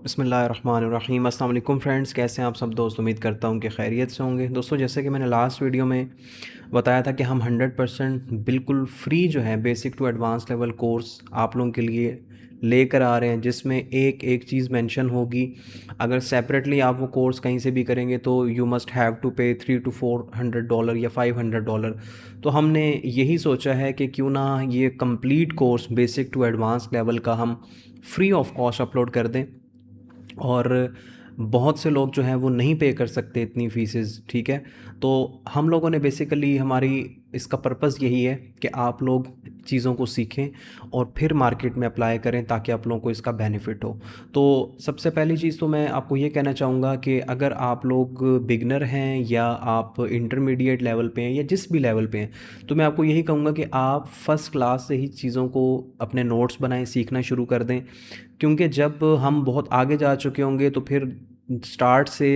बिस्मिल्लाहिर्रहमानिर्रहीम। अस्सलाम वालेकुम फ्रेंड्स, कैसे हैं आप सब दोस्त। उम्मीद करता हूँ कि खैरियत से होंगे। दोस्तों, जैसे कि मैंने लास्ट वीडियो में बताया था कि हम 100% बिल्कुल फ्री जो है basic to advance level course आप लोगों के लिए लेकर आ रहे हैं, जिसमें एक एक चीज़ मेंशन होगी। अगर सेपरेटली आप वो कोर्स कहीं से भी करेंगे तो यू मस्ट हैव टू पे $300 to $400 या $500। तो हमने यही सोचा है कि क्यों ना ये complete course basic to advance level का हम फ्री ऑफ कॉस्ट अपलोड कर दें। और बहुत से लोग जो हैं वो नहीं पे कर सकते इतनी फ़ीसेस, ठीक है। तो हम लोगों ने बेसिकली हमारी इसका पर्पज़ यही है कि आप लोग चीज़ों को सीखें और फिर मार्केट में अप्लाई करें ताकि आप लोगों को इसका बेनिफिट हो। तो सबसे पहली चीज़ तो मैं आपको ये कहना चाहूँगा कि अगर आप लोग बिगनर हैं या आप इंटरमीडिएट लेवल पे हैं या जिस भी लेवल पे हैं, तो मैं आपको यही कहूँगा कि आप फ़र्स्ट क्लास से ही चीज़ों को अपने नोट्स बनाएं, सीखना शुरू कर दें। क्योंकि जब हम बहुत आगे जा चुके होंगे तो फिर स्टार्ट से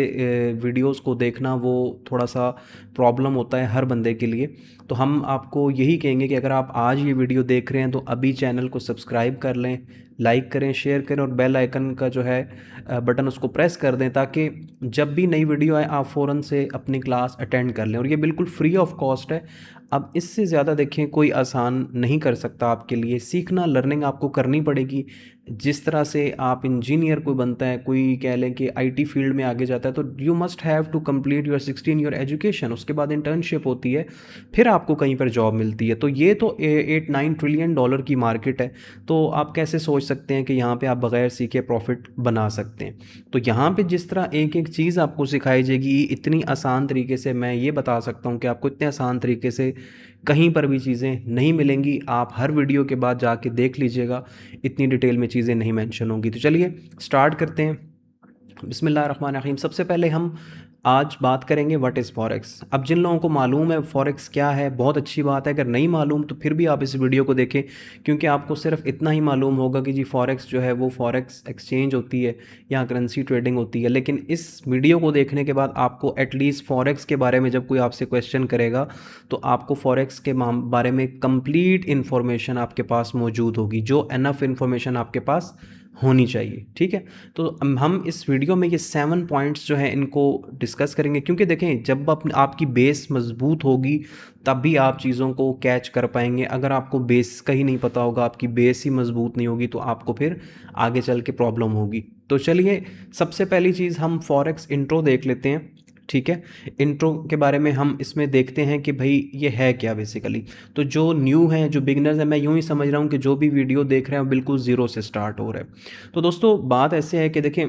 वीडियोस को देखना वो थोड़ा सा प्रॉब्लम होता है हर बंदे के लिए। तो हम आपको यही कहेंगे कि अगर आप आज ये वीडियो देख रहे हैं तो अभी चैनल को सब्सक्राइब कर लें, लाइक करें, शेयर करें और बेल आइकन का जो है बटन उसको प्रेस कर दें, ताकि जब भी नई वीडियो आए आप फ़ौरन से अपनी क्लास अटेंड कर लें। और ये बिल्कुल फ्री ऑफ कॉस्ट है। अब इससे ज़्यादा देखें कोई आसान नहीं कर सकता आपके लिए। सीखना, लर्निंग आपको करनी पड़ेगी। जिस तरह से आप इंजीनियर कोई बनता है, कोई कह लें कि आईटी फील्ड में आगे जाता है, तो you must have to complete your 16 year education. उसके बाद इंटर्नशिप होती है, फिर आपको कहीं पर जॉब मिलती है। तो ये तो $8-9 ट्रिलियन की मार्केट है। तो आप कैसे सोच सकते हैं कि यहाँ पे आप बगैर सीखे प्रॉफिट बना सकते हैं। तो यहाँ पे जिस तरह एक एक चीज़ आपको सिखाई जाएगी इतनी आसान तरीके से, मैं ये बता सकता हूँ कि आपको इतने आसान तरीके से कहीं पर भी चीज़ें नहीं मिलेंगी। आप हर वीडियो के बाद जाके देख लीजिएगा, इतनी डिटेल में चीज़ें नहीं मेंशन होंगी। तो चलिए स्टार्ट करते हैं। बिस्मिल्लाहिर्रहमानिर्रहीम। सबसे पहले हम आज बात करेंगे व्हाट इज़ फॉरेक्स। अब जिन लोगों को मालूम है फॉरेक्स क्या है, बहुत अच्छी बात है। अगर नहीं मालूम तो फिर भी आप इस वीडियो को देखें, क्योंकि आपको सिर्फ इतना ही मालूम होगा कि जी फॉरेक्स जो है वो फॉरेक्स एक्सचेंज होती है, यहाँ करेंसी ट्रेडिंग होती है। लेकिन इस वीडियो को देखने के बाद आपको एटलीस्ट फॉरेक्स के बारे में जब कोई आपसे क्वेश्चन करेगा तो आपको फॉरेक्स के बारे में कंप्लीट इन्फॉर्मेशन आपके पास मौजूद होगी, जो एनफ इन्फॉर्मेशन आपके पास होनी चाहिए, ठीक है। तो हम इस वीडियो में ये 7 पॉइंट्स जो हैं इनको डिस्कस करेंगे, क्योंकि देखें जब आपकी बेस मजबूत होगी तब भी आप चीज़ों को कैच कर पाएंगे। अगर आपको बेस का ही नहीं पता होगा, आपकी बेस ही मजबूत नहीं होगी, तो आपको फिर आगे चल के प्रॉब्लम होगी। तो चलिए सबसे पहली चीज़ हम फॉरेक्स इंट्रो देख लेते हैं, ठीक है। इंट्रो के बारे में हम इसमें देखते हैं कि भाई ये है क्या बेसिकली। तो जो न्यू है, जो बिगनर्स हैं, मैं यूँ ही समझ रहा हूँ कि जो भी वीडियो देख रहे हैं वो बिल्कुल ज़ीरो से स्टार्ट हो रहा है। तो दोस्तों बात ऐसे है कि देखें,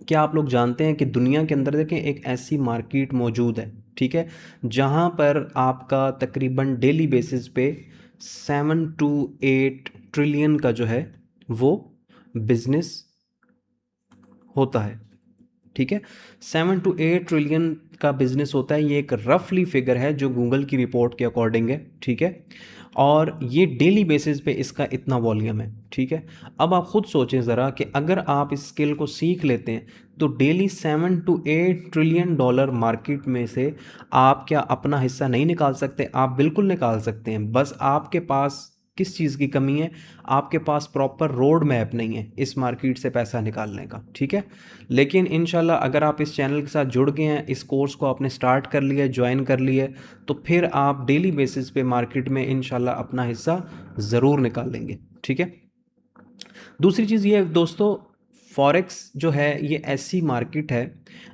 क्या आप लोग जानते हैं कि दुनिया के अंदर देखें एक ऐसी मार्केट मौजूद है, ठीक है, जहाँ पर आपका तकरीबन डेली बेसिस पे 7 to 8 ट्रिलियन का जो है वो बिजनेस होता है, ठीक है। 7 to 8 ट्रिलियन का बिजनेस होता है। ये एक रफली फिगर है जो गूगल की रिपोर्ट के अकॉर्डिंग है, ठीक है। और ये डेली बेसिस पे इसका इतना वॉल्यूम है, ठीक है। अब आप खुद सोचें ज़रा कि अगर आप इस स्किल को सीख लेते हैं तो डेली $7 to 8 ट्रिलियन मार्केट में से आप क्या अपना हिस्सा नहीं निकाल सकते? आप बिल्कुल निकाल सकते हैं। बस आपके पास किस चीज़ की कमी है? आपके पास प्रॉपर रोड मैप नहीं है इस मार्केट से पैसा निकालने का, ठीक है। लेकिन इंशाल्लाह अगर आप इस चैनल के साथ जुड़ गए हैं, इस कोर्स को आपने स्टार्ट कर लिया है, ज्वाइन कर लिया है, तो फिर आप डेली बेसिस पे मार्केट में इंशाल्लाह अपना हिस्सा ज़रूर निकाल लेंगे, ठीक है। दूसरी चीज़ ये है दोस्तों, फॉरेक्स जो है ये ऐसी मार्केट है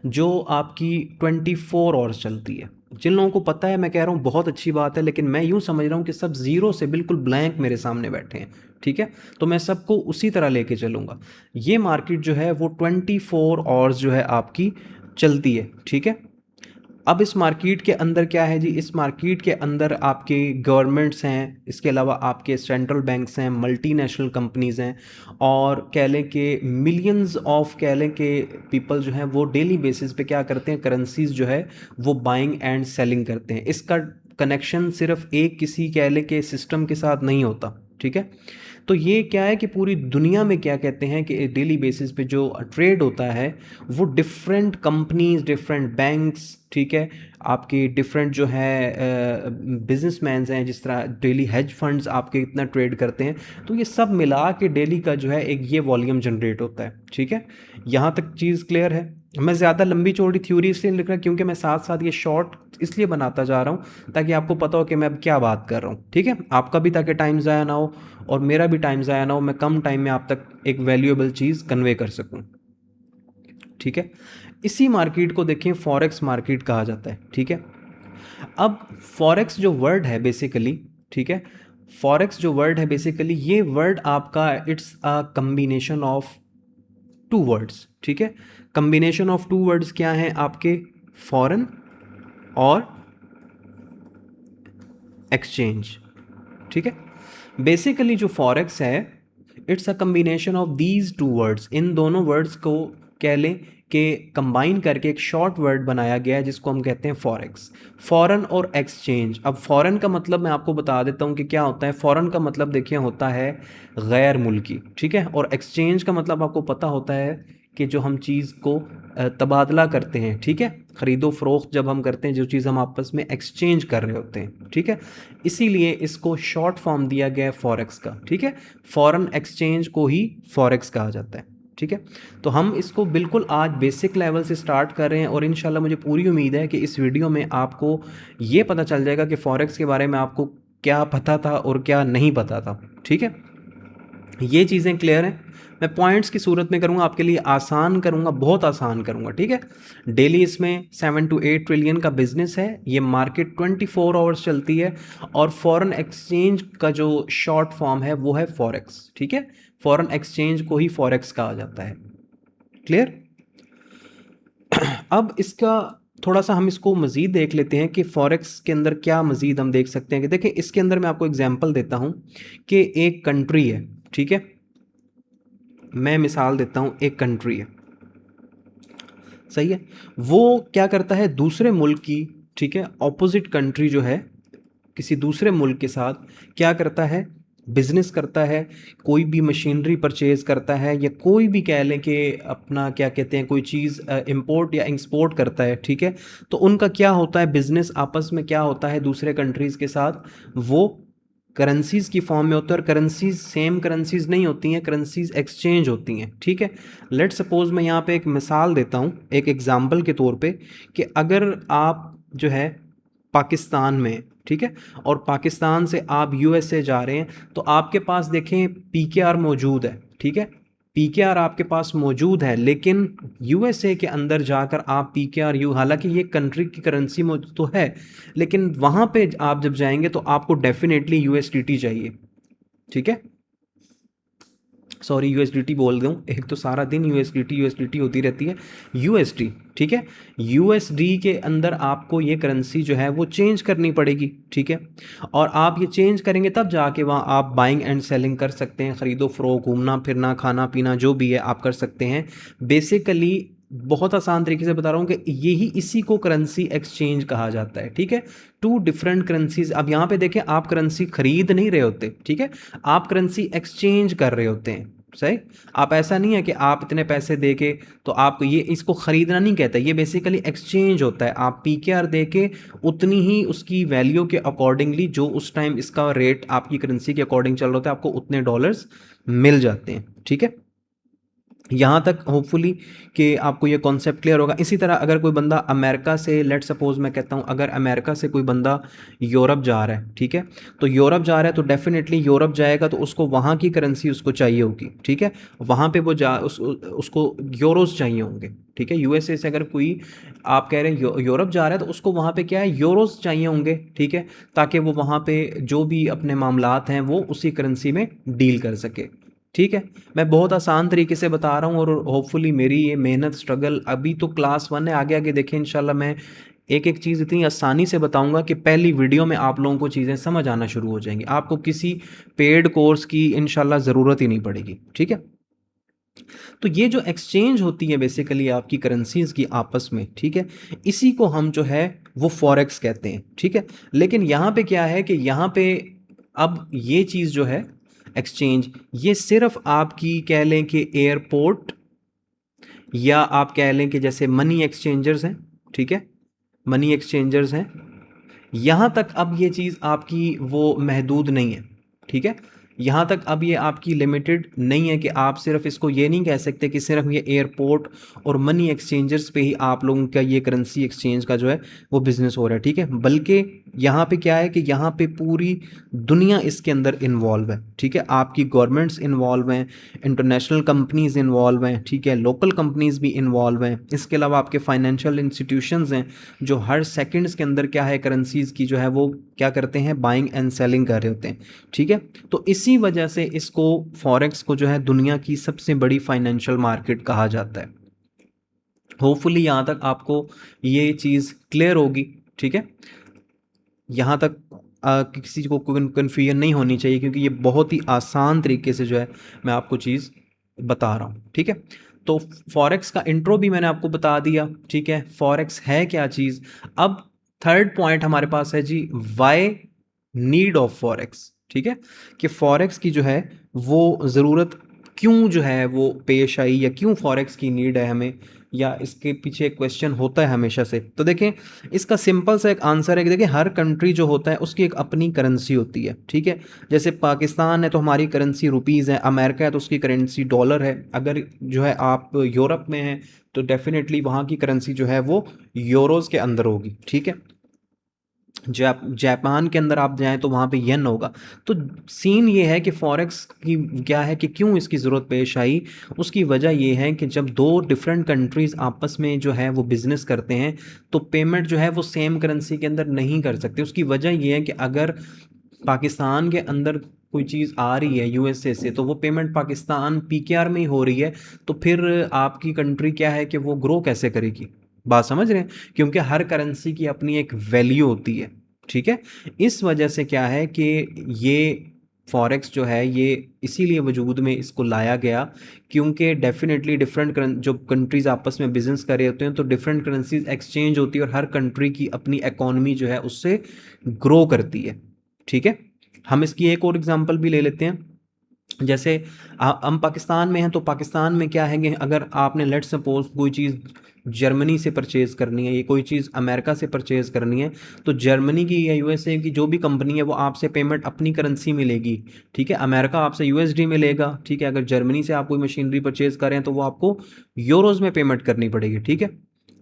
जो आपकी 24 आवर्स चलती है। जिन लोगों को पता है, मैं कह रहा हूँ बहुत अच्छी बात है, लेकिन मैं यूँ समझ रहा हूँ कि सब ज़ीरो से बिल्कुल ब्लैंक मेरे सामने बैठे हैं, ठीक है। तो मैं सबको उसी तरह लेके चलूँगा। ये मार्केट जो है वो 24 आवर्स जो है आपकी चलती है, ठीक है। अब इस मार्केट के अंदर क्या है जी, इस मार्केट के अंदर आपके गवर्नमेंट्स हैं, इसके अलावा आपके सेंट्रल बैंक्स हैं, मल्टीनेशनल कंपनीज़ हैं, और कह लें कि मिलियंस ऑफ कह लें कि पीपल जो हैं वो डेली बेसिस पे क्या करते हैं, करेंसीज जो है वो बाइंग एंड सेलिंग करते हैं। इसका कनेक्शन सिर्फ एक किसी कह लें कि सिस्टम के साथ नहीं होता, ठीक है। तो ये क्या है कि पूरी दुनिया में क्या कहते हैं कि डेली बेसिस पे जो ट्रेड होता है वो डिफरेंट कंपनीज, डिफरेंट बैंक्स ठीक है, आपकी डिफरेंट जो है बिजनेसमैन्स हैं, जिस तरह डेली हेज फंड्स आपके इतना ट्रेड करते हैं, तो ये सब मिला के डेली का जो है एक ये वॉल्यूम जनरेट होता है। ठीक है, यहाँ तक चीज़ क्लियर है। मैं ज़्यादा लंबी चौड़ी थ्योरी इसलिए नहीं लिख रहा क्योंकि मैं साथ साथ ये शॉर्ट इसलिए बनाता जा रहा हूँ ताकि आपको पता हो कि मैं अब क्या बात कर रहा हूँ। ठीक है, आपका भी ताकि टाइम ज़ाया ना हो और मेरा भी टाइम ज़ाया ना हो, मैं कम टाइम में आप तक एक वैल्यूएबल चीज़ कन्वे कर सकूँ। ठीक है, इसी मार्केट को देखें फॉरेक्स मार्केट कहा जाता है। ठीक है, अब फॉरेक्स जो वर्ड है बेसिकली, ठीक है, फॉरेक्स जो वर्ड है बेसिकली, ये वर्ड आपका it's a combination of two words. ठीक है, कम्बिनेशन ऑफ टू वर्ड्स क्या हैं आपके, फॉरेन और एक्सचेंज। ठीक है, बेसिकली जो फॉरेक्स है it's a combination of these two words, इन दोनों वर्ड्स को कह लें कि कंबाइन करके एक शॉर्ट वर्ड बनाया गया है जिसको हम कहते हैं फॉरेक्स। फॉरेन और एक्सचेंज, अब फॉरेन का मतलब मैं आपको बता देता हूँ कि क्या होता है। फॉरेन का मतलब देखिए होता है गैर मुल्की, ठीक है, और एक्सचेंज का मतलब आपको पता होता है कि जो हम चीज़ को तबादला करते हैं। ठीक है, ख़रीदो फ़रोख्त जब हम करते हैं, जो चीज़ हम आपस में एक्सचेंज कर रहे होते हैं। ठीक है, इसीलिए इसको शॉर्ट फॉर्म दिया गया है फॉरेक्स का। ठीक है, फॉरेन एक्सचेंज को ही फॉरेक्स कहा जाता है। ठीक है, तो हम इसको बिल्कुल आज बेसिक लेवल से स्टार्ट कर रहे हैं और इंशाल्लाह मुझे पूरी उम्मीद है कि इस वीडियो में आपको ये पता चल जाएगा कि फॉरेक्स के बारे में आपको क्या पता था और क्या नहीं पता था। ठीक है, ये चीज़ें क्लियर हैं। मैं पॉइंट्स की सूरत में करूँगा, आपके लिए आसान करूँगा, बहुत आसान करूँगा। ठीक है, डेली इसमें 7 to 8 ट्रिलियन का बिजनेस है, ये मार्केट 24 आवर्स चलती है और फॉरेन एक्सचेंज का जो शॉर्ट फॉर्म है वो है फॉरेक्स। ठीक है, फॉरेन एक्सचेंज को ही फॉरेक्स कहा जाता है। क्लियर? अब इसका थोड़ा सा हम इसको मज़ीद देख लेते हैं कि फॉरेक्स के अंदर क्या मज़ीद हम देख सकते हैं। कि देखिए इसके अंदर मैं आपको एग्जांपल देता हूँ कि एक कंट्री है। ठीक है, मैं मिसाल देता हूँ, एक कंट्री है, सही है, वो क्या करता है दूसरे मुल्क की, ठीक है, ऑपोजिट कंट्री जो है किसी दूसरे मुल्क के साथ क्या करता है, बिजनेस करता है, कोई भी मशीनरी परचेज करता है या कोई भी कह लें कि अपना क्या कहते हैं कोई चीज़ इंपोर्ट या एक्सपोर्ट करता है। ठीक है, तो उनका क्या होता है बिजनेस आपस में क्या होता है दूसरे कंट्रीज़ के साथ, वो करेंसीज़ की फॉर्म में होता है और करेंसीज सेम करेंसीज नहीं होती हैं, करेंसीज एक्सचेंज होती हैं। ठीक है, लेट सपोज मैं यहाँ पे एक मिसाल देता हूँ एक एग्जांपल के तौर पे कि अगर आप जो है पाकिस्तान में, ठीक है, और पाकिस्तान से आप यूएसए जा रहे हैं तो आपके पास देखें पीकेआर मौजूद है। ठीक है, पीकेआर आपके पास मौजूद है लेकिन यूएसए के अंदर जाकर आप पीकेआर यू, हालांकि ये कंट्री की करेंसी तो है लेकिन वहाँ पे आप जब जाएंगे तो आपको डेफिनेटली यूएसडीटी चाहिए। ठीक है, सॉरी यूएसडीटी बोल दूँ, एक तो सारा दिन यूएसडीटी यूएसडीटी होती रहती है, यूएसडी। ठीक है, यूएसडी के अंदर आपको ये करेंसी जो है वो चेंज करनी पड़ेगी। ठीक है, और आप ये चेंज करेंगे तब जाके वहाँ आप बाइंग एंड सेलिंग कर सकते हैं, ख़रीदो फ़रोख्त, घूमना फिरना खाना पीना जो भी है आप कर सकते हैं। बेसिकली बहुत आसान तरीके से बता रहा हूँ कि यही इसी को करेंसी एक्सचेंज कहा जाता है। ठीक है, टू डिफरेंट करेंसीज। अब यहाँ पे देखें आप करेंसी खरीद नहीं रहे होते, ठीक है, आप करेंसी एक्सचेंज कर रहे होते हैं। सही, आप ऐसा नहीं है कि आप इतने पैसे दे के तो आप ये इसको ख़रीदना नहीं कहता, ये बेसिकली एक्सचेंज होता है। आप पीकेआर दे के उतनी ही उसकी वैल्यू के अकॉर्डिंगली जो उस टाइम इसका रेट आपकी करेंसी के अकॉर्डिंग चल रहा होता है आपको उतने डॉलर्स मिल जाते हैं। ठीक है, यहाँ तक होपफुली कि आपको ये कॉन्सेप्ट क्लियर होगा। इसी तरह अगर कोई बंदा अमेरिका से, लेट सपोज मैं कहता हूँ अगर अमेरिका से कोई बंदा यूरोप जा रहा है, ठीक है, तो यूरोप जा रहा है तो डेफिनेटली यूरोप जाएगा तो उसको वहाँ की करेंसी उसको चाहिए होगी। ठीक है, वहाँ पे वो उसको यूरोस चाहिए होंगे। ठीक है, यूएसए से अगर कोई आप कह रहे हैं यूरोप जा रहा है तो उसको वहाँ पे क्या है यूरोस चाहिए होंगे। ठीक है, ताकि वो वहाँ पे जो भी अपने मामलात हैं वो उसी करेंसी में डील कर सके। ठीक है, मैं बहुत आसान तरीके से बता रहा हूँ और होपफुली मेरी ये मेहनत स्ट्रगल अभी तो क्लास 1 है, आगे आगे देखें इंशाल्लाह मैं एक एक चीज़ इतनी आसानी से बताऊंगा कि पहली वीडियो में आप लोगों को चीज़ें समझ आना शुरू हो जाएंगी, आपको किसी पेड कोर्स की इंशाल्लाह ज़रूरत ही नहीं पड़ेगी। ठीक है, तो ये जो एक्सचेंज होती है बेसिकली आपकी करेंसीज की आपस में, ठीक है, इसी को हम जो है वो फॉरेक्स कहते हैं। ठीक है, लेकिन यहाँ पे क्या है कि यहाँ पे अब ये चीज़ जो है एक्सचेंज, ये सिर्फ आपकी कह लें कि एयरपोर्ट या आप कह लें कि जैसे मनी एक्सचेंजर्स हैं, ठीक है, मनी एक्सचेंजर्स हैं। यहाँ तक अब ये चीज़ आपकी वो महदूद नहीं है, ठीक है। यहाँ तक अब ये आपकी लिमिटेड नहीं है कि आप सिर्फ इसको ये नहीं कह सकते कि सिर्फ ये एयरपोर्ट और मनी एक्सचेंजर्स पे ही आप लोगों का ये करेंसी एक्सचेंज का जो है वो बिज़नेस हो रहा है, ठीक है। बल्कि यहाँ पे क्या है कि यहाँ पे पूरी दुनिया इसके अंदर इन्वॉल्व है, ठीक है। आपकी गवर्नमेंट्स इन्वॉल्व हैं, इंटरनेशनल कंपनीज इन्वॉल्व हैं, ठीक है, लोकल कंपनीज भी इन्वॉल्व हैं। इसके अलावा आपके फाइनेंशियल इंस्टीट्यूशंस हैं जो हर सेकंड्स के अंदर क्या है करेंसीज की जो है वो क्या करते हैं, बाइंग एंड सेलिंग कर रहे होते हैं, ठीक है। तो इसी वजह से इसको फॉरेक्स को जो है दुनिया की सबसे बड़ी फाइनेंशियल मार्केट कहा जाता है। होपफुली यहाँ तक आपको ये चीज़ क्लियर होगी, ठीक है। यहाँ तक किसी को कन्फ्यूजन नहीं होनी चाहिए, क्योंकि ये बहुत ही आसान तरीके से जो है मैं आपको चीज़ बता रहा हूँ, ठीक है। तो फॉरेक्स का इंट्रो भी मैंने आपको बता दिया, ठीक है, फॉरेक्स है क्या चीज़। अब थर्ड पॉइंट हमारे पास है जी, वाई नीड ऑफ फॉरेक्स, ठीक है, कि फॉरेक्स की जो है वो ज़रूरत क्यों जो है वो पेश आई, या क्यों फॉरेक्स की नीड है हमें, या इसके पीछे एक क्वेश्चन होता है हमेशा से। तो देखें, इसका सिंपल सा एक आंसर है कि देखिए हर कंट्री जो होता है उसकी एक अपनी करेंसी होती है, ठीक है। जैसे पाकिस्तान है तो हमारी करेंसी रुपीज़ है, अमेरिका है तो उसकी करेंसी डॉलर है। अगर जो है आप यूरोप में हैं तो डेफिनेटली वहाँ की करेंसी जो है वो यूरोज़ के अंदर होगी, ठीक है। जापान के अंदर आप जाएं तो वहाँ पे येन होगा। तो सीन ये है कि फॉरेक्स की क्या है कि क्यों इसकी ज़रूरत पेश आई। उसकी वजह ये है कि जब दो डिफरेंट कंट्रीज़ आपस में जो है वो बिज़नेस करते हैं तो पेमेंट जो है वो सेम करेंसी के अंदर नहीं कर सकते। उसकी वजह ये है कि अगर पाकिस्तान के अंदर कोई चीज़ आ रही है यूएसए से तो वो पेमेंट पाकिस्तान पीकेआर में ही हो रही है, तो फिर आपकी कंट्री क्या है कि वो ग्रो कैसे करेगी। बात समझ रहे हैं, क्योंकि हर करेंसी की अपनी एक वैल्यू होती है, ठीक है। इस वजह से क्या है कि ये फॉरेक्स जो है ये इसीलिए वजूद में इसको लाया गया, क्योंकि डेफिनेटली डिफरेंट जो कंट्रीज़ आपस में बिजनेस कर रहे होते हैं तो डिफरेंट करेंसीज एक्सचेंज होती है और हर कंट्री की अपनी इकोनॉमी जो है उससे ग्रो करती है, ठीक है। हम इसकी एक और एग्जांपल भी ले लेते हैं। जैसे हम पाकिस्तान में हैं तो पाकिस्तान में क्या है कि अगर आपने लेट सपोज कोई चीज़ जर्मनी से परचेज़ करनी है, ये कोई चीज़ अमेरिका से परचेज़ करनी है, तो जर्मनी की या यूएसए की जो भी कंपनी है वो आपसे पेमेंट अपनी करेंसी में लेगी, ठीक है। अमेरिका आपसे यूएसडी में लेगा, ठीक है। अगर जर्मनी से आप कोई मशीनरी परचेज़ करें तो वो आपको यूरोज़ में पेमेंट करनी पड़ेगी, ठीक है।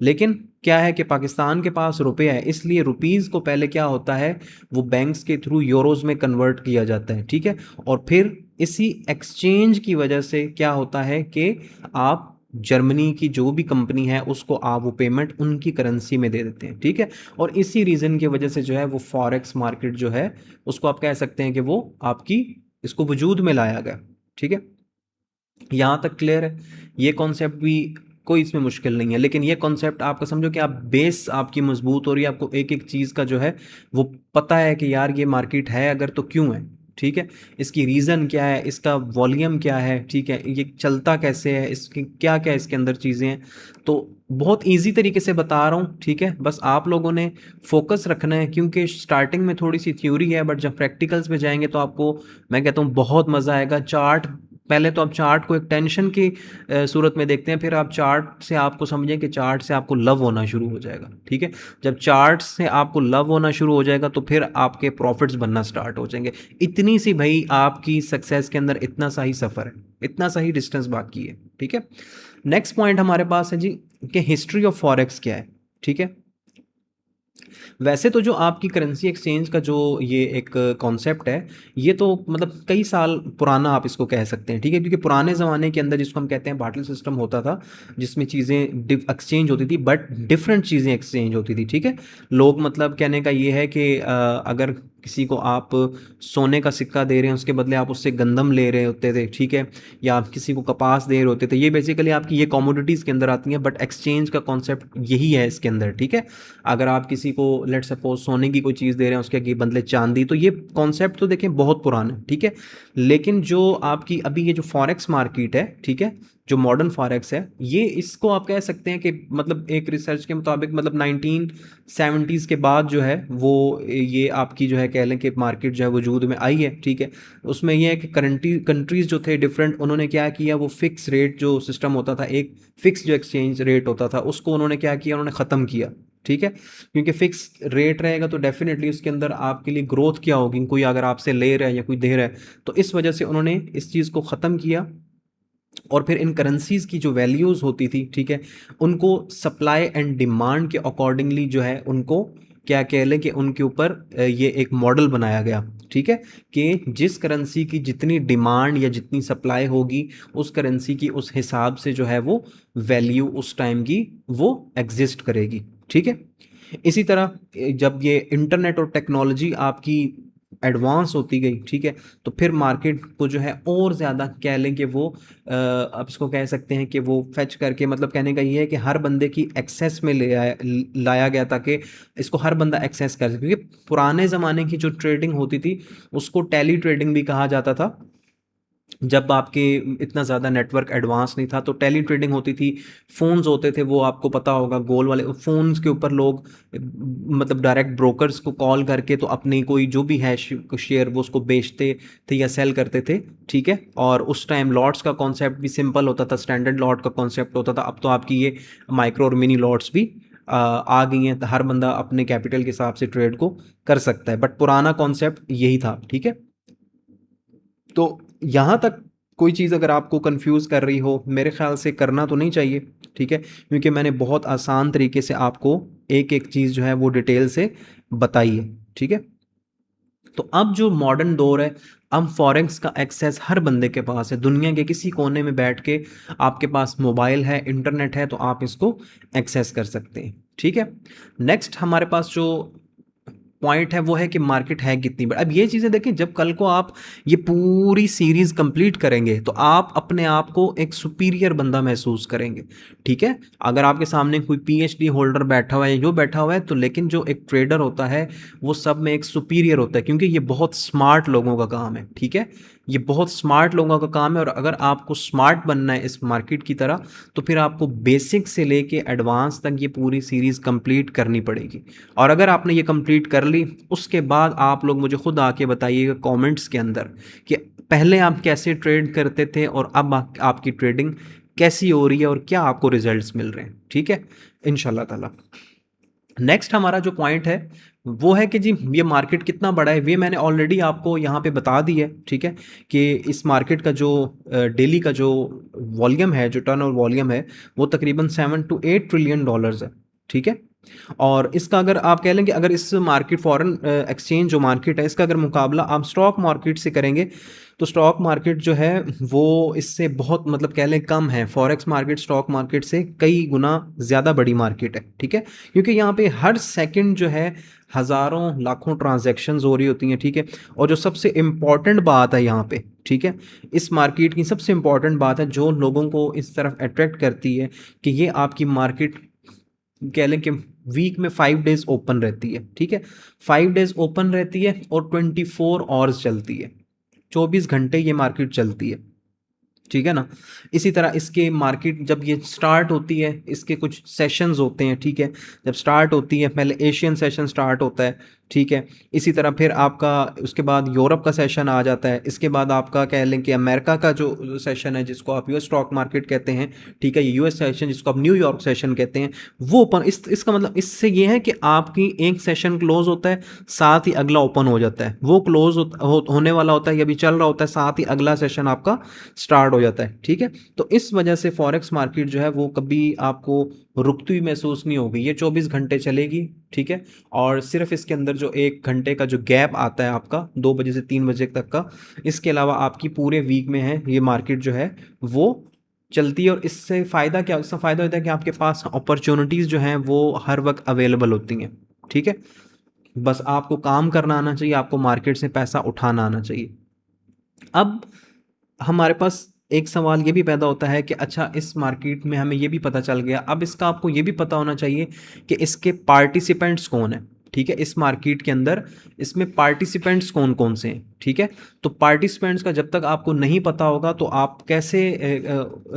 लेकिन क्या है कि पाकिस्तान के पास रुपये है, इसलिए रुपीज़ को पहले क्या होता है वो बैंक्स के थ्रू यूरोज़ में कन्वर्ट किया जाता है, ठीक है। और फिर इसी एक्सचेंज की वजह से क्या होता है कि आप जर्मनी की जो भी कंपनी है उसको आप वो पेमेंट उनकी करेंसी में दे देते हैं, ठीक है। और इसी रीज़न की वजह से जो है वो फॉरेक्स मार्केट जो है उसको आप कह सकते हैं कि वो आपकी इसको वजूद में लाया गया, ठीक है। यहाँ तक क्लियर है, ये कॉन्सेप्ट भी कोई इसमें मुश्किल नहीं है। लेकिन ये कॉन्सेप्ट आपका समझो कि आप बेस आपकी मजबूत हो रही है, आपको एक एक चीज़ का जो है वो पता है कि यार ये मार्केट है अगर तो क्यों है, ठीक है। इसकी रीज़न क्या है, इसका वॉल्यूम क्या है, ठीक है, ये चलता कैसे है, इसकी क्या क्या इसके अंदर चीज़ें हैं। तो बहुत ईजी तरीके से बता रहा हूँ, ठीक है। बस आप लोगों ने फोकस रखना है, क्योंकि स्टार्टिंग में थोड़ी सी थ्योरी है बट जब प्रैक्टिकल्स में जाएंगे तो आपको मैं कहता हूँ बहुत मज़ा आएगा। चार्ट पहले तो आप चार्ट को एक टेंशन की सूरत में देखते हैं, फिर आप चार्ट से आपको समझें कि चार्ट से आपको लव होना शुरू हो जाएगा, ठीक है। जब चार्ट से आपको लव होना शुरू हो जाएगा तो फिर आपके प्रॉफिट्स बनना स्टार्ट हो जाएंगे। इतनी सी भाई आपकी सक्सेस के अंदर इतना सा ही सफ़र है, इतना सा ही डिस्टेंस बाकी है, ठीक है। नेक्स्ट पॉइंट हमारे पास है जी कि हिस्ट्री ऑफ फॉरेक्स क्या है, ठीक है। वैसे तो जो आपकी करेंसी एक्सचेंज का जो ये एक कॉन्सेप्ट है ये तो मतलब कई साल पुराना आप इसको कह सकते हैं, ठीक है। क्योंकि पुराने ज़माने के अंदर जिसको हम कहते हैं बार्टर सिस्टम होता था, जिसमें चीज़ें एक्सचेंज होती थी बट डिफरेंट चीज़ें एक्सचेंज होती थी, ठीक है। लोग मतलब कहने का ये है कि अगर किसी को आप सोने का सिक्का दे रहे हैं उसके बदले आप उससे गंदम ले रहे होते थे, ठीक है, या आप किसी को कपास दे रहे होते थे। ये बेसिकली आपकी ये कमोडिटीज़ के अंदर आती हैं, बट एक्सचेंज का कॉन्सेप्ट यही है इसके अंदर, ठीक है। अगर आप किसी को लेट सपोज सोने की कोई चीज़ दे रहे हैं उसके बदले चांदी, तो ये कॉन्सेप्ट तो देखें बहुत पुराना है, ठीक है। लेकिन जो आपकी अभी ये जो फॉरेक्स मार्केट है, ठीक है, जो मॉडर्न फॉरेक्स है, ये इसको आप कह सकते हैं कि मतलब एक रिसर्च के मुताबिक मतलब 1970s के बाद जो है वो ये आपकी जो है कह लें कि मार्केट जो है वजूद में आई है, ठीक है। उसमें ये है कि कंट्रीज़ जो थे डिफरेंट, उन्होंने क्या किया, वो फिक्स रेट जो सिस्टम होता था, एक फिक्स जो एक्सचेंज रेट होता था, उसको उन्होंने क्या किया, उन्होंने ख़त्म किया, ठीक है, क्योंकि फिक्स रेट रहेगा तो डेफिनेटली उसके अंदर आपके लिए ग्रोथ क्या होगी, कोई अगर आपसे ले रहा है या कोई दे रहा है, तो इस वजह से उन्होंने इस चीज़ को ख़त्म किया। और फिर इन करेंसीज की जो वैल्यूज़ होती थी, ठीक है, उनको सप्लाई एंड डिमांड के अकॉर्डिंगली जो है उनको क्या कह लें कि उनके ऊपर ये एक मॉडल बनाया गया, ठीक है, कि जिस करेंसी की जितनी डिमांड या जितनी सप्लाई होगी उस करेंसी की उस हिसाब से जो है वो वैल्यू उस टाइम की वो एग्जिस्ट करेगी, ठीक है। इसी तरह जब ये इंटरनेट और टेक्नोलॉजी आपकी एडवांस होती गई, ठीक है, तो फिर मार्केट को जो है और ज़्यादा कह लें कि वो आप इसको कह सकते हैं कि वो फेच करके, मतलब कहने का ये है कि हर बंदे की एक्सेस में ले आया लाया गया ताकि इसको हर बंदा एक्सेस कर सके, क्योंकि पुराने ज़माने की जो ट्रेडिंग होती थी उसको टेली ट्रेडिंग भी कहा जाता था। जब आपके इतना ज़्यादा नेटवर्क एडवांस नहीं था तो टेली ट्रेडिंग होती थी, फ़ोन्स होते थे, वो आपको पता होगा गोल वाले फ़ोन्स के ऊपर लोग मतलब डायरेक्ट ब्रोकर्स को कॉल करके तो अपनी कोई जो भी है शेयर वो उसको बेचते थे या सेल करते थे, ठीक है। और उस टाइम लॉट्स का कॉन्सेप्ट भी सिंपल होता था, स्टैंडर्ड लॉट का कॉन्सेप्ट होता था। अब तो आपकी ये माइक्रो और मिनी लॉट्स भी आ गई हैं, तो हर बंदा अपने कैपिटल के हिसाब से ट्रेड को कर सकता है, बट पुराना कॉन्सेप्ट यही था, ठीक है। तो यहाँ तक कोई चीज़ अगर आपको कंफ्यूज कर रही हो, मेरे ख्याल से करना तो नहीं चाहिए, ठीक है, क्योंकि मैंने बहुत आसान तरीके से आपको एक एक चीज़ जो है वो डिटेल से बताई है, ठीक है। तो अब जो मॉडर्न दौर है, अब फॉरेक्स का एक्सेस हर बंदे के पास है, दुनिया के किसी कोने में बैठ के आपके पास मोबाइल है, इंटरनेट है, तो आप इसको एक्सेस कर सकते हैं, ठीक है। नेक्स्ट हमारे पास जो पॉइंट है वो है कि मार्केट है कितनी बड़ी। अब ये चीज़ें देखें, जब कल को आप ये पूरी सीरीज़ कंप्लीट करेंगे तो आप अपने आप को एक सुपीरियर बंदा महसूस करेंगे, ठीक है। अगर आपके सामने कोई पीएचडी होल्डर बैठा हुआ है, जो बैठा हुआ है, तो लेकिन जो एक ट्रेडर होता है वो सब में एक सुपीरियर होता है, क्योंकि ये बहुत स्मार्ट लोगों का काम है, ठीक है। ये बहुत स्मार्ट लोगों का काम है, और अगर आपको स्मार्ट बनना है इस मार्केट की तरह, तो फिर आपको बेसिक से लेके एडवांस तक ये पूरी सीरीज़ कंप्लीट करनी पड़ेगी। और अगर आपने ये कंप्लीट कर ली, उसके बाद आप लोग मुझे खुद आके बताइएगा कमेंट्स के अंदर कि पहले आप कैसे ट्रेड करते थे और अब आपकी ट्रेडिंग कैसी हो रही है और क्या आपको रिजल्ट्स मिल रहे हैं, ठीक है, इंशाल्लाह ताला। नेक्स्ट हमारा जो पॉइंट है वो है कि जी ये मार्केट कितना बड़ा है, ये मैंने ऑलरेडी आपको यहाँ पे बता दी है, ठीक है, कि इस मार्केट का जो डेली का जो वॉल्यूम है, जो टर्न ओवर वॉल्यूम है, वो तकरीबन 7 to 8 ट्रिलियन डॉलर्स है, ठीक है। और इसका अगर आप कह लें कि अगर इस मार्केट फॉरेन एक्सचेंज जो मार्केट है इसका अगर मुकाबला आप स्टॉक मार्केट से करेंगे, तो स्टॉक मार्केट जो है वो इससे बहुत मतलब कह लें कम है। फॉरेक्स मार्केट स्टॉक मार्केट से कई गुना ज़्यादा बड़ी मार्केट है, ठीक है, क्योंकि यहाँ पे हर सेकंड जो है हज़ारों लाखों ट्रांजैक्शंस हो रही होती हैं, ठीक है। और जो सबसे इम्पॉर्टेंट बात है यहाँ पे, ठीक है, इस मार्केट की सबसे इम्पॉर्टेंट बात है जो लोगों को इस तरफ अट्रैक्ट करती है कि ये आपकी मार्केट कह लें कि वीक में 5 डेज ओपन रहती है, ठीक है। 5 डेज ओपन रहती है और 24 आवर्स चलती है, 24 घंटे ये मार्केट चलती है, ठीक है ना। इसी तरह इसके मार्केट जब ये स्टार्ट होती है, इसके कुछ सेशंस होते हैं, ठीक है। जब स्टार्ट होती है पहले एशियन सेशन स्टार्ट होता है, ठीक है। इसी तरह फिर आपका उसके बाद यूरोप का सेशन आ जाता है, इसके बाद आपका कह लें कि अमेरिका का जो सेशन है जिसको आप यूएस स्टॉक मार्केट कहते हैं, ठीक है, यूएस सेशन जिसको आप न्यूयॉर्क सेशन कहते हैं, वो ओपन इसका मतलब इससे ये है कि आपकी एक सेशन क्लोज होता है, साथ ही अगला ओपन हो जाता है, वो क्लोज होने वाला होता है या अभी चल रहा होता है, साथ ही अगला सेशन आपका स्टार्ट हो जाता है, ठीक है। तो इस वजह से फॉरेक्स मार्केट जो है वो कभी आपको रुकती हुई महसूस नहीं होगी, ये 24 घंटे चलेगी, ठीक है। और सिर्फ इसके अंदर जो 1 घंटे का जो गैप आता है आपका 2 बजे से 3 बजे तक का, इसके अलावा आपकी पूरे वीक में है ये मार्केट जो है वो चलती है। और इससे फ़ायदा क्या, इसका फ़ायदा होता है कि आपके पास अपॉर्चुनिटीज़ जो हैं वो हर वक्त अवेलेबल होती हैं, ठीक है। बस आपको काम करना आना चाहिए, आपको मार्केट से पैसा उठाना आना चाहिए। अब हमारे पास एक सवाल ये भी पैदा होता है कि अच्छा इस मार्केट में हमें ये भी पता चल गया, अब इसका आपको ये भी पता होना चाहिए कि इसके पार्टिसिपेंट्स कौन है, ठीक है। इस मार्केट के अंदर इसमें पार्टिसिपेंट्स कौन कौन से हैं, ठीक है। तो पार्टिसिपेंट्स का जब तक आपको नहीं पता होगा तो आप कैसे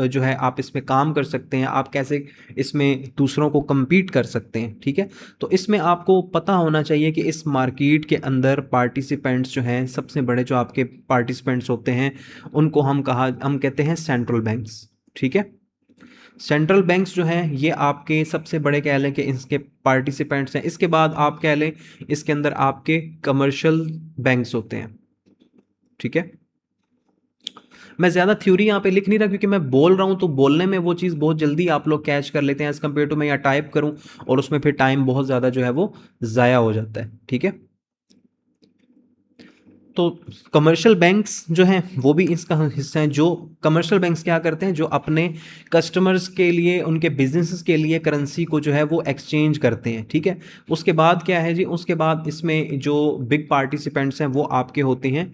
जो है आप इसमें काम कर सकते हैं, आप कैसे इसमें दूसरों को compete कर सकते हैं, ठीक है। तो इसमें आपको पता होना चाहिए कि इस मार्केट के अंदर पार्टिसिपेंट्स जो हैं, सबसे बड़े जो आपके पार्टिसिपेंट्स होते हैं उनको हम कहते हैं सेंट्रल बैंक्स, ठीक है। सेंट्रल बैंक्स जो हैं ये आपके सबसे बड़े कह लें कि इसके पार्टिसिपेंट्स हैं। इसके बाद आप कह लें इसके अंदर आपके कमर्शियल बैंक्स होते हैं, ठीक है। मैं ज़्यादा थ्योरी यहाँ पे लिख नहीं रहा क्योंकि मैं बोल रहा हूँ तो बोलने में वो चीज़ बहुत जल्दी आप लोग कैच कर लेते हैं एज़ कम्पेयर टू मैं यहाँ टाइप करूँ और उसमें फिर टाइम बहुत ज़्यादा जो है वो ज़ाया हो जाता है, ठीक है। तो कमर्शियल बैंक्स जो हैं वो भी इसका हिस्सा हैं। जो कमर्शियल बैंक्स क्या करते हैं, जो अपने कस्टमर्स के लिए, उनके बिजनेसेस के लिए करेंसी को जो है वो एक्सचेंज करते हैं, ठीक है। उसके बाद क्या है जी, उसके बाद इसमें जो बिग पार्टिसिपेंट्स हैं वो आपके होते हैं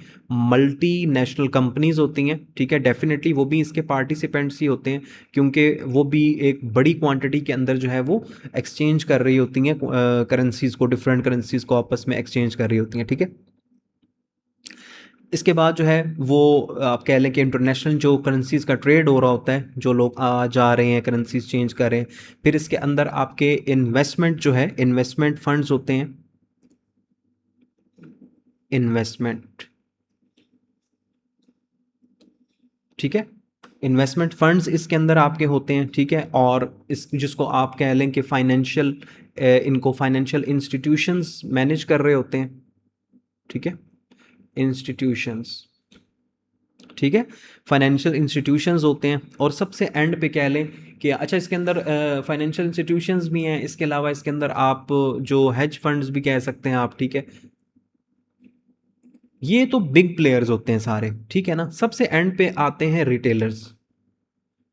मल्टी नेशनल कंपनीज होती हैं, ठीक है। डेफिनेटली वो भी इसके पार्टिसिपेंट्स ही होते हैं क्योंकि वो भी एक बड़ी क्वांटिटी के अंदर जो है वो एक्सचेंज कर रही होती हैं करेंसीज को, डिफरेंट करेंसीज को आपस में एक्सचेंज कर रही होती हैं, ठीक है। इसके बाद जो है वो आप कह लें कि इंटरनेशनल जो करेंसीज़ का ट्रेड हो रहा होता है, जो लोग आ जा रहे हैं करेंसीज चेंज कर रहे हैं। फिर इसके अंदर आपके इन्वेस्टमेंट जो है, इन्वेस्टमेंट फंड्स होते हैं, इन्वेस्टमेंट, ठीक है। इन्वेस्टमेंट फंड्स इसके अंदर आपके होते हैं, ठीक है। और इस जिसको आप कह लें कि फाइनेंशियल, इनको फाइनेंशियल इंस्टीट्यूशंस मैनेज कर रहे होते हैं, ठीक है। इंस्टीट्यूशंस, ठीक है, फाइनेंशियल इंस्टीट्यूशंस होते हैं। और सबसे एंड पे कह लें कि अच्छा इसके अंदर फाइनेंशियल इंस्टीट्यूशंस भी हैं, इसके अलावा इसके अंदर आप जो हेज फंड्स भी कह सकते हैं आप, ठीक है। ये तो बिग प्लेयर्स होते हैं सारे, ठीक है ना। सबसे एंड पे आते हैं रिटेलर्स।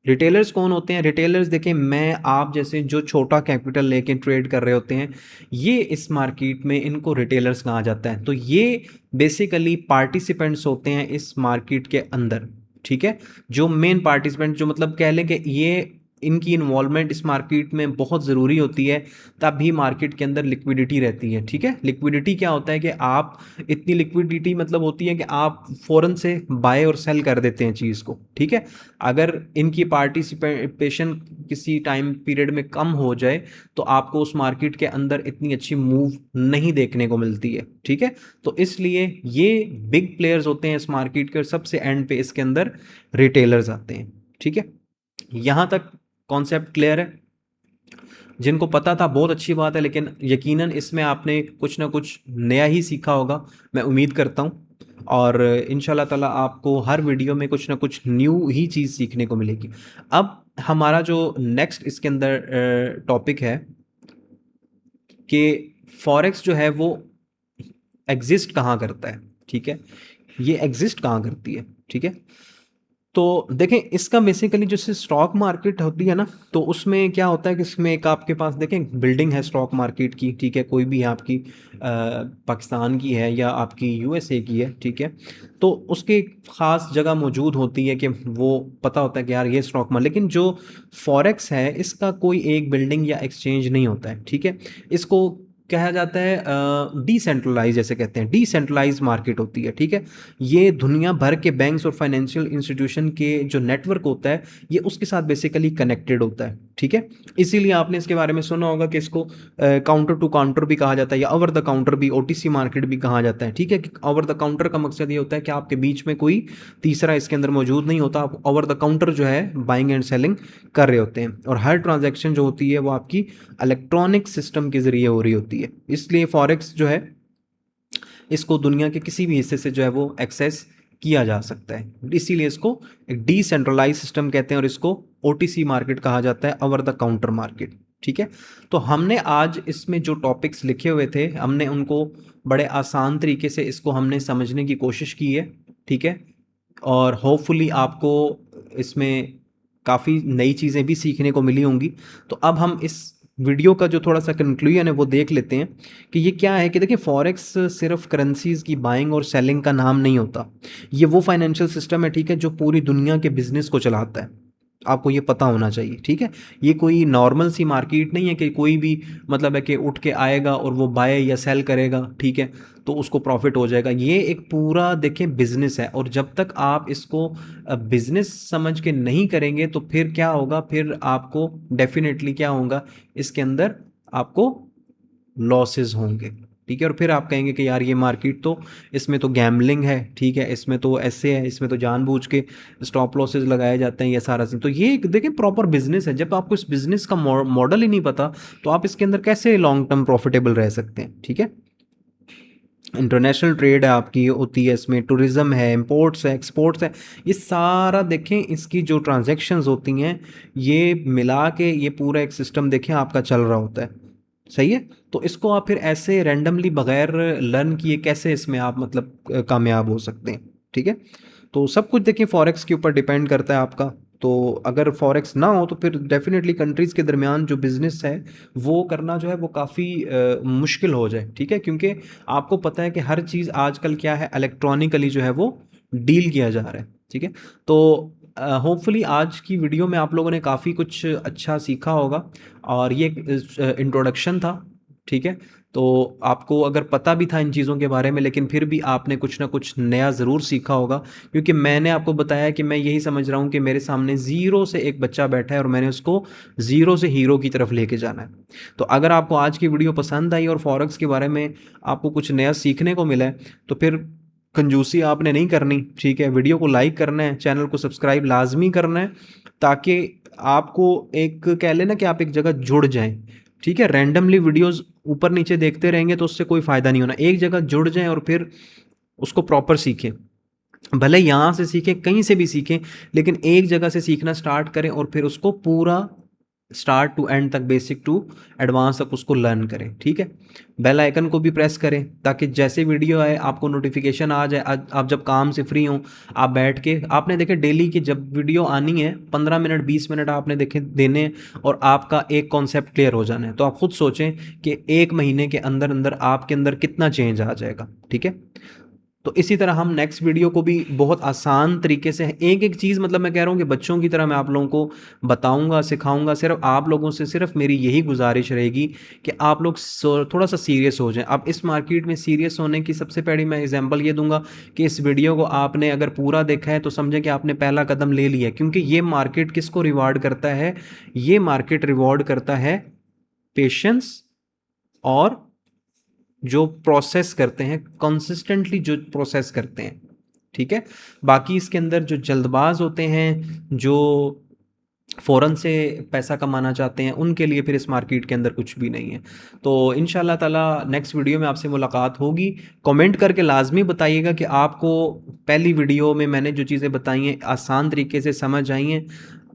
रिटेलर्स कौन होते हैं? रिटेलर्स देखें, मैं आप जैसे जो छोटा कैपिटल लेके ट्रेड कर रहे होते हैं, ये इस मार्केट में इनको रिटेलर्स कहा जाता है। तो ये बेसिकली पार्टिसिपेंट्स होते हैं इस मार्केट के अंदर, ठीक है। जो मेन पार्टिसिपेंट, जो मतलब कह लें कि ये इनकी इन्वॉल्वमेंट इस मार्केट में बहुत ज़रूरी होती है, तभी मार्केट के अंदर लिक्विडिटी रहती है, ठीक है। लिक्विडिटी क्या होता है कि आप, इतनी लिक्विडिटी मतलब होती है कि आप फ़ौरन से बाय और सेल कर देते हैं चीज़ को, ठीक है। अगर इनकी पार्टिसिपेशन किसी टाइम पीरियड में कम हो जाए तो आपको उस मार्केट के अंदर इतनी अच्छी मूव नहीं देखने को मिलती है, ठीक है। तो इसलिए ये बिग प्लेयर्स होते हैं इस मार्केट के, और सबसे एंड पे इसके अंदर रिटेलर्स आते हैं, ठीक है। यहां तक कॉन्सेप्ट क्लियर है? जिनको पता था बहुत अच्छी बात है, लेकिन यकीनन इसमें आपने कुछ ना कुछ नया ही सीखा होगा, मैं उम्मीद करता हूँ। और इंशाल्लाह ताला आपको हर वीडियो में कुछ ना कुछ न्यू ही चीज़ सीखने को मिलेगी। अब हमारा जो नेक्स्ट इसके अंदर टॉपिक है कि फॉरेक्स जो है वो एग्जिस्ट कहाँ करता है, ठीक है। ये एग्जिस्ट कहाँ करती है, ठीक है। तो देखें, इसका बेसिकली जैसे स्टॉक मार्केट होती है ना, तो उसमें क्या होता है कि इसमें एक आपके पास देखें बिल्डिंग है स्टॉक मार्केट की, ठीक है। कोई भी है आपकी पाकिस्तान की है या आपकी यूएसए की है, ठीक है। तो उसकी एक ख़ास जगह मौजूद होती है कि वो पता होता है कि यार ये स्टॉक मार्केट, लेकिन जो फॉरेक्स है इसका कोई एक बिल्डिंग या एक्सचेंज नहीं होता है, ठीक है। इसको कहा जाता है डिसेंट्रलाइज, जैसे कहते हैं डिसेंट्रलाइज मार्केट होती है, ठीक है। ये दुनिया भर के बैंक्स और फाइनेंशियल इंस्टीट्यूशन के जो नेटवर्क होता है, ये उसके साथ बेसिकली कनेक्टेड होता है, ठीक है। इसीलिए आपने इसके बारे में सुना होगा कि इसको काउंटर टू काउंटर भी कहा जाता है, या ओवर द काउंटर भी, ओटीसी मार्केट भी कहा जाता है, ठीक है। कि ओवर द काउंटर का मकसद ये होता है कि आपके बीच में कोई तीसरा इसके अंदर मौजूद नहीं होता, आप ओवर द काउंटर जो है बाइंग एंड सेलिंग कर रहे होते हैं, और हर ट्रांजैक्शन जो होती है वो आपकी इलेक्ट्रॉनिक सिस्टम के जरिए हो रही होती है। इसलिए फॉरेक्स जो है इसको दुनिया के किसी भी हिस्से से जो है वो एक्सेस किया जा सकता है, इसीलिए इसको एक डिसेंट्रलाइज सिस्टम कहते हैं, और इसको ओटीसी मार्केट कहा जाता है, ओवर द काउंटर मार्केट, ठीक है। तो हमने आज इसमें जो टॉपिक्स लिखे हुए थे, हमने उनको बड़े आसान तरीके से इसको हमने समझने की कोशिश की है, ठीक है। और होपफुली आपको इसमें काफ़ी नई चीज़ें भी सीखने को मिली होंगी। तो अब हम इस वीडियो का जो थोड़ा सा कंक्लूजन है वो देख लेते हैं कि ये क्या है। कि देखिए, फॉरेक्स सिर्फ करेंसीज की बाइंग और सेलिंग का नाम नहीं होता, ये वो फाइनेंशियल सिस्टम है, ठीक है, जो पूरी दुनिया के बिजनेस को चलाता है। आपको ये पता होना चाहिए, ठीक है। ये कोई नॉर्मल सी मार्केट नहीं है कि कोई भी मतलब है कि उठ के आएगा और वो बाय या सेल करेगा, ठीक है, तो उसको प्रॉफिट हो जाएगा। ये एक पूरा देखें बिजनेस है, और जब तक आप इसको बिजनेस समझ के नहीं करेंगे तो फिर क्या होगा, फिर आपको डेफिनेटली क्या होगा, इसके अंदर आपको लॉसेस होंगे, ठीक है। और फिर आप कहेंगे कि यार ये मार्केट तो, इसमें तो गैम्बलिंग है, ठीक है, इसमें तो ऐसे है, इसमें तो जानबूझ के स्टॉप लॉसेस लगाए जाते हैं, ये सारा सीन। तो ये देखिए प्रॉपर बिजनेस है। जब आपको इस बिजनेस का मॉडल ही नहीं पता तो आप इसके अंदर कैसे लॉन्ग टर्म प्रॉफिटेबल रह सकते हैं, ठीक है। इंटरनेशनल ट्रेड है आपकी होती है, इसमें टूरिज्म है, इंपोर्ट्स है, एक्सपोर्ट्स है, ये सारा देखें, इसकी जो ट्रांजैक्शंस होती हैं ये मिला के ये पूरा एक सिस्टम देखें आपका चल रहा होता है, सही है। तो इसको आप फिर ऐसे रैंडमली बगैर लर्न किए कैसे इसमें आप मतलब कामयाब हो सकते हैं, ठीक है। तो सब कुछ देखिए फॉरेक्स के ऊपर डिपेंड करता है आपका। तो अगर फॉरेक्स ना हो तो फिर डेफिनेटली कंट्रीज़ के दरमियान जो बिज़नेस है वो करना जो है वो काफ़ी मुश्किल हो जाए, ठीक है। क्योंकि आपको पता है कि हर चीज़ आजकल क्या है, इलेक्ट्रॉनिकली जो है वो डील किया जा रहा है, ठीक है। तो होपफुली आज की वीडियो में आप लोगों ने काफ़ी कुछ अच्छा सीखा होगा, और ये इंट्रोडक्शन था, ठीक है। तो आपको अगर पता भी था इन चीज़ों के बारे में, लेकिन फिर भी आपने कुछ ना कुछ नया ज़रूर सीखा होगा, क्योंकि मैंने आपको बताया कि मैं यही समझ रहा हूँ कि मेरे सामने ज़ीरो से एक बच्चा बैठा है और मैंने उसको ज़ीरो से हीरो की तरफ लेके जाना है। तो अगर आपको आज की वीडियो पसंद आई और फॉरेक्स के बारे में आपको कुछ नया सीखने को मिला है, तो फिर कंजूसी आपने नहीं करनी, ठीक है। वीडियो को लाइक करना है, चैनल को सब्सक्राइब लाजमी करना है, ताकि आपको एक कह लेना कि आप एक जगह जुड़ जाएं, ठीक है। रैंडमली वीडियोस ऊपर नीचे देखते रहेंगे तो उससे कोई फ़ायदा नहीं होना। एक जगह जुड़ जाएं और फिर उसको प्रॉपर सीखें, भले यहाँ से सीखें कहीं से भी सीखें, लेकिन एक जगह से सीखना स्टार्ट करें और फिर उसको पूरा स्टार्ट टू एंड तक, बेसिक टू एडवांस तक उसको लर्न करें, ठीक है। बेल आइकन को भी प्रेस करें ताकि जैसे वीडियो आए आपको नोटिफिकेशन आ जाए। आप जब काम से फ्री हों, आप बैठ के आपने देखे डेली की जब वीडियो आनी है 15 मिनट 20 मिनट आपने देखे देने हैं और आपका एक कॉन्सेप्ट क्लियर हो जाना है। तो आप खुद सोचें कि एक महीने के अंदर अंदर आपके अंदर कितना चेंज आ जाएगा, ठीक है। तो इसी तरह हम नेक्स्ट वीडियो को भी बहुत आसान तरीके से एक एक चीज़, मतलब मैं कह रहा हूँ कि बच्चों की तरह मैं आप लोगों को बताऊंगा, सिखाऊंगा। सिर्फ आप लोगों से सिर्फ मेरी यही गुजारिश रहेगी कि आप लोग थोड़ा सा सीरियस हो जाएं। अब इस मार्केट में सीरियस होने की सबसे पहली मैं एग्जांपल ये दूंगा कि इस वीडियो को आपने अगर पूरा देखा है तो समझें कि आपने पहला कदम ले लिया है, क्योंकि ये मार्केट किसको रिवार्ड करता है, ये मार्केट रिवॉर्ड करता है पेशेंस और जो प्रोसेस करते हैं, कंसिस्टेंटली जो प्रोसेस करते हैं, ठीक है। बाकी इसके अंदर जो जल्दबाज होते हैं, जो फ़ौरन से पैसा कमाना चाहते हैं, उनके लिए फिर इस मार्केट के अंदर कुछ भी नहीं है। तो इंशाल्लाह ताला नेक्स्ट वीडियो में आपसे मुलाकात होगी। कमेंट करके लाजमी बताइएगा कि आपको पहली वीडियो में मैंने जो चीज़ें बताई हैं आसान तरीके से समझ आई हैं,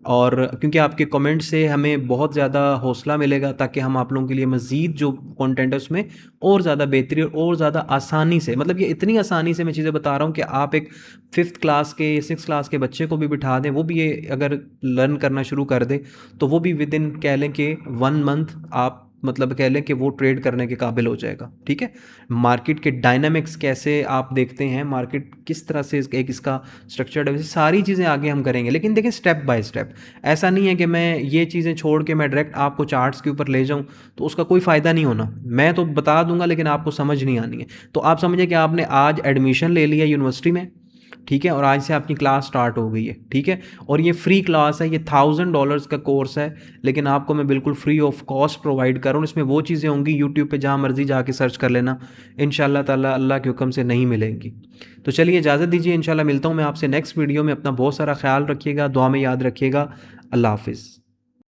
और क्योंकि आपके कमेंट से हमें बहुत ज़्यादा हौसला मिलेगा ताकि हम आप लोगों के लिए मज़ीद जो कंटेंट है उसमें और ज़्यादा बेहतरी और ज़्यादा आसानी से, मतलब ये इतनी आसानी से मैं चीज़ें बता रहा हूँ कि आप एक 5th क्लास के 6th क्लास के बच्चे को भी बिठा दें, वो भी ये अगर लर्न करना शुरू कर दे तो वो भी विद इन कह लें कि 1 मंथ आप मतलब कह लें कि वो ट्रेड करने के काबिल हो जाएगा, ठीक है। मार्केट के डायनामिक्स कैसे आप देखते हैं, मार्केट किस तरह से एक इसका स्ट्रक्चर्ड है, सारी चीज़ें आगे हम करेंगे, लेकिन देखिए स्टेप बाय स्टेप। ऐसा नहीं है कि मैं ये चीज़ें छोड़ के मैं डायरेक्ट आपको चार्ट्स के ऊपर ले जाऊं, तो उसका कोई फ़ायदा नहीं होना। मैं तो बता दूंगा लेकिन आपको समझ नहीं आनी है। तो आप समझिए कि आपने आज एडमिशन ले लिया यूनिवर्सिटी में, ठीक है, और आज से आपकी क्लास स्टार्ट हो गई है, ठीक है। और ये फ्री क्लास है, ये $1000 का कोर्स है, लेकिन आपको मैं बिल्कुल फ्री ऑफ कॉस्ट प्रोवाइड कर रहा हूँ। इसमें वो चीज़ें होंगी यूट्यूब पे जहाँ मर्जी जाके सर्च कर लेना, इंशाल्लाह ताला अल्लाह के हुक्म से नहीं मिलेंगी। तो चलिए इजाज़त दीजिए, इंशाल्लाह मिलता हूँ मैं आपसे नेक्स्ट वीडियो में। अपना बहुत सारा ख्याल रखिएगा, दुआ में याद रखिएगा। अल्लाह हाफिज़।